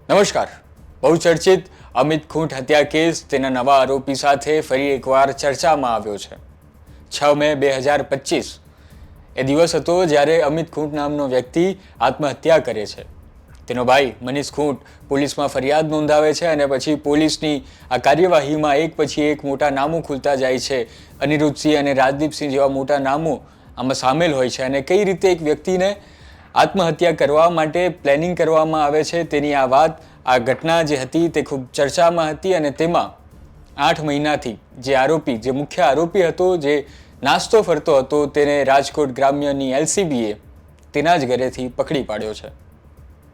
નમસ્કાર. બહુચર્ચિત અમિત ખૂંટ હત્યા કેસ તેના નવા આરોપી સાથે ફરી એકવાર ચર્ચામાં આવ્યો છે. 6 મે 2025 એ દિવસ હતો જ્યારે અમિત ખૂંટ નામનો વ્યક્તિ આત્મહત્યા કરે છે. તેનો ભાઈ મનીષ ખૂંટ પોલીસમાં ફરિયાદ નોંધાવે છે અને પછી પોલીસની આ કાર્યવાહીમાં એક પછી એક મોટા નામો ખુલતા જાય છે. અનિરુદ્ધસિંહ અને રાજદીપસિંહ જેવા મોટા નામો આમાં સામેલ હોય છે અને કઈ રીતે એક વ્યક્તિને આત્મહત્યા કરવા માટે પ્લાનિંગ કરવામાં આવે છે તેની આ ઘટના જે હતી તે ખૂબ ચર્ચામાં હતી અને તેમાં 8 મહિનાથી જે મુખ્ય આરોપી હતો, જે નાસ્તો ફરતો હતો, તેને રાજકોટ ગ્રામ્યની એલસીબીએ તેના જ ઘરેથી પકડી પાડ્યો છે.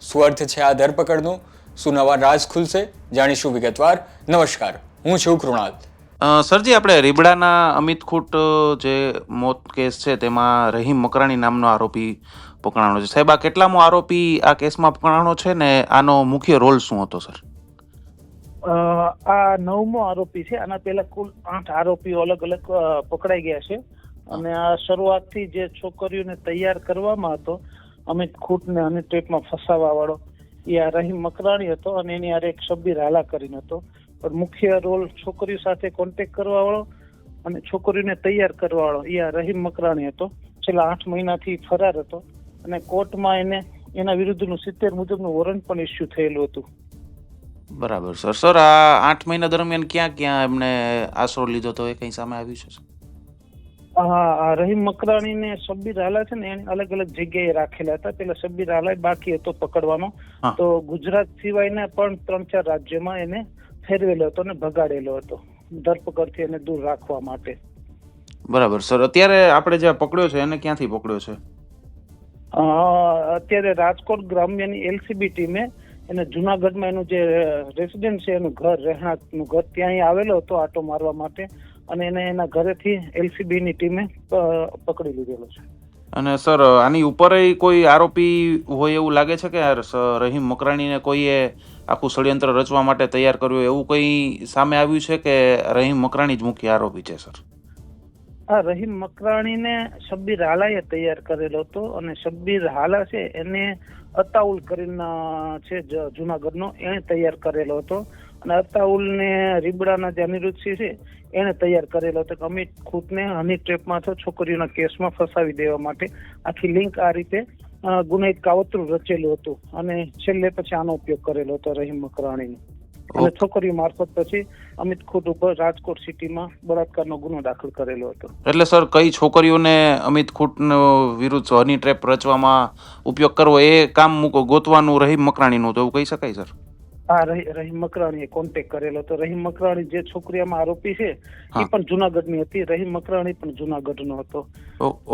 શું અર્થ છે આ ધરપકડનો? શું નવા રાજ ખુલશે? જાણીશું વિગતવાર. નમસ્કાર, હું છું કૃણાલ. સરજી, આપણે રીબડાના અમિત ખૂંટ જે મોત કેસ છે તેમાં રહીમ મકરાણી નામનો આરોપી પકડાણો છે. સાહેબ, આ કેટલામો આરોપી આ કેસમાં પકડાણો છે ને આનો મુખ્ય રોલ શું હતો? સર, આ 9મો આરોપી છે. આના પહેલા કુલ 8 આરોપીઓ અલગ અલગ પકડાઈ ગયા છે અને આ શરૂઆતથી જે છોકરીઓને તૈયાર કરવામાં હતો અમિત ખૂંટને હની ટ્રેપમાં ફસાવા વાળો, એ આ રહીમ મકરાણી હતો અને એની હારે એક શબ્બીર હાલા કરીને હતો. પણ મુખ્ય રોલ છોકરીઓ સાથે કોન્ટેક્ટ કરવા વાળો અને છોકરીઓને તૈયાર કરવા વાળો એ આ રહીમ મકરાણી હતો. છેલ્લા 8 મહિનાથી ફરાર હતો અને કોર્ટમાં એના વિરુદ્ધનું 70 મુજબનું વોરંટ પણ ઇસ્યુ થયેલું હતું. બરાબર સર. સર, આ 8 મહિના દરમિયાન ક્યાં ક્યાં એમને આશરો લીધો હતો એ કઈ સામે આવ્યું છે? હા, રહીમ મકરાણીને શબ્બીર હાલા છે ને એને અલગ અલગ જગ્યાએ રાખેલા હતા. પેલા શબ્બીર હાલા બાકી હતો પકડવાનો, તો ગુજરાત સિવાયના પણ 3-4 રાજ્યોમાં એને ફેરવેલો હતો અને ભગાડેલો હતો ધરપકડથી એને દૂર રાખવા માટે. બરાબર સર. અત્યારે આપણે જે પકડ્યો છે એને ક્યાંથી પકડ્યો છે? અત્યારે રાજકોટ ગ્રામ્યની એલસીબી ટીમે એને જુનાગઢમાં એનું જે રેસિડેન્ટ છે, એનું ઘર, રહેણાંકનું ઘર, ત્યાં આવેલો હતો આટો મારવા માટે અને એને એના ઘરેથી એલસીબીની ટીમે પકડી લીધેલો છે. અને સર, આની ઉપર કોઈ આરોપી હોય એવું લાગે છે કે રહીમ મકરાણીને કોઈએ આખું ષડયંત્ર રચવા માટે તૈયાર કર્યું, એવું કોઈ સામે આવ્યું છે કે રહીમ મકરાણી જ મુખ્ય આરોપી છે? સર, આ રહીમ મકરાણીને શબ્બીર હાલાએ તૈયાર કરેલો હતો અને શબ્બીર હાલા છે એને અતાઉલ કરીને છે જુનાગઢનો, એને તૈયાર કરેલો હતો અને અતાઉલને રીબડાના જે અનિરુદ્ધસિંહ છે એને તૈયાર કરેલો હતો કે અમિત ખૂંટને હની ટ્રેપમાં છોકરીઓના કેસમાં ફસાવી દેવા માટે. આખી લિંક આ રીતે ગુનાહિત કાવતરું રચેલું હતું અને છેલ્લે પછી આનો ઉપયોગ કરેલો હતો રહીમ મકરાણીનો અને છોકરીઓ મારફત પછી અમિત ખૂંટ ઉપર રાજકોટ સિટીમાં બળાત્કારનો ગુનો દાખલ કરેલો હતો. એટલે સર, કઈ છોકરીઓને અમિત ખૂંટનો વિરુદ્ધ હની ટ્રેપ રચવામાં ઉપયોગ કરવો એ કામ ગોતવાનું રહીમ મકરાણીનું, તો એવું કહી શકાય? સર, હા, રહીમ મકરાણીએ કોન્ટેક્ટ કરેલો હતો. રહીમ મકરાણી જે છોકરીમાં આરોપી છે એ પણ જુનાગઢની હતી. રહીમ મકરાણી પણ જુનાગઢનો હતો.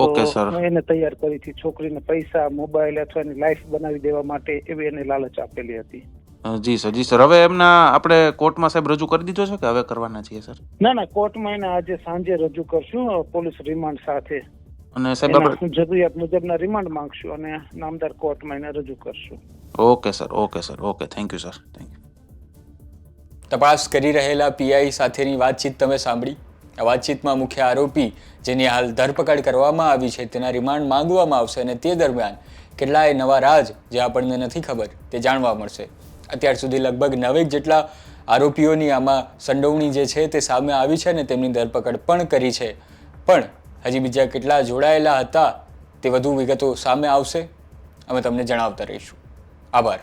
Okay sir. એને તૈયાર કરી હતી છોકરીને પૈસા, મોબાઈલ અથવા એની લાઈફ બનાવી દેવા માટે એવી એને લાલચ આપેલી હતી. જી સર, જી સર. હવે એમના આપણે કોર્ટમાં સાહેબ રજૂ કરી દીધો છે કે હવે કરવાના છીએ? સર, ના, કોર્ટમાં એને આજે સાંજે રજૂ કરશું પોલીસ રિમાન્ડ સાથે અને સાહેબ આપણે જરૂરિયાત મુજબના રિમાન્ડ માંગશું અને નામદાર કોર્ટમાં એને રજૂ કરશું. Okay sir, okay sir, okay. Thank you sir, thank you. તપાસ કરી રહેલા પીઆઈ સાથેની વાતચીત તમે સાંભળી. આ વાતચીતમાં મુખ્ય આરોપી જેની હાલ ધરપકડ કરવામાં આવી છે તેના રિમાન્ડ માંગવામાં આવશે અને તે દરમિયાન કેટલાય નવા રાજ જે આપણને નથી ખબર તે જાણવા મળશે. અત્યાર સુધી લગભગ 9 જેટલા આરોપીઓની આમાં સંડોવણી જે છે તે સામે આવી છે અને તેમની ધરપકડ પણ કરી છે. પણ હજી બીજા કેટલા જોડાયેલા હતા તે વધુ વિગતો સામે આવશે, અમે તમને જણાવતા રહીશું. આભાર.